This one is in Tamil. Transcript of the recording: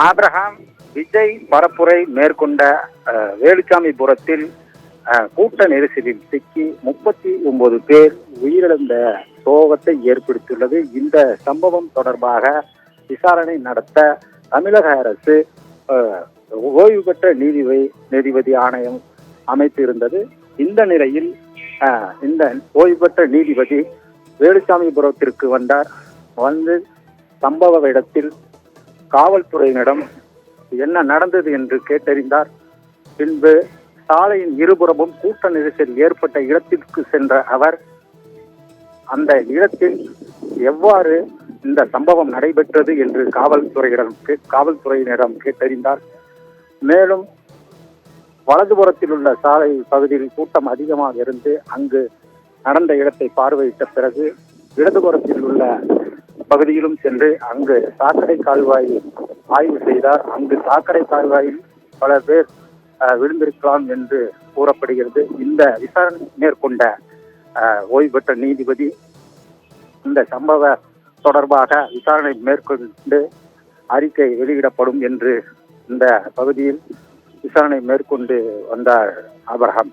ஆபிரகாம் விஜய் பரப்புரை மேற்கொண்ட வேலுச்சாமிபுரத்தில் கூட்ட நெரிசலில் சிக்கி 39 பேர் உயிரிழந்த சோகத்தை ஏற்படுத்தியுள்ளது. இந்த சம்பவம் தொடர்பாக விசாரணை நடத்த தமிழக அரசு ஓய்வு பெற்ற நீதிபதி ஆணையம் அமைத்திருந்தது. இந்த நிலையில் இந்த ஓய்வு பெற்ற நீதிபதி வேலுச்சாமிபுரத்திற்கு வந்து சம்பவ இடத்தில் காவல்துறையினரிடம் என்ன நடந்தது என்று கேட்டறிந்தார். பின்பு சாலையின் இருபுறமும் கூட்ட நெரிசல் ஏற்பட்ட இடத்திற்கு சென்ற அவர் அந்த இடத்தில் எவ்வாறு இந்த சம்பவம் நடைபெற்றது என்று காவல்துறையினரிடம் கேட்டறிந்தார். மேலும் வலதுபுறத்தில் உள்ள சாலை பகுதியில் கூட்டம் அதிகமாக இருந்து அங்கு நடந்த இடத்தை பார்வையிட்ட பிறகு இடதுபுறத்தில் உள்ள பகுதியிலும் சென்று அங்கு சாக்கடை கால்வாயை ஆய்வு செய்தார். அங்கு சாக்கடை கால்வாயில் பல பேர் விழுந்திருக்கலாம் என்று கூறப்படுகிறது. இந்த விசாரணை மேற்கொண்ட ஓய்வு பெற்ற நீதிபதி இந்த சம்பவ தொடர்பாக விசாரணை மேற்கொண்டு அறிக்கை வெளியிடப்படும் என்று இந்த பகுதியில் விசாரணை மேற்கொண்டு வந்தார் ஆபிரகாம்.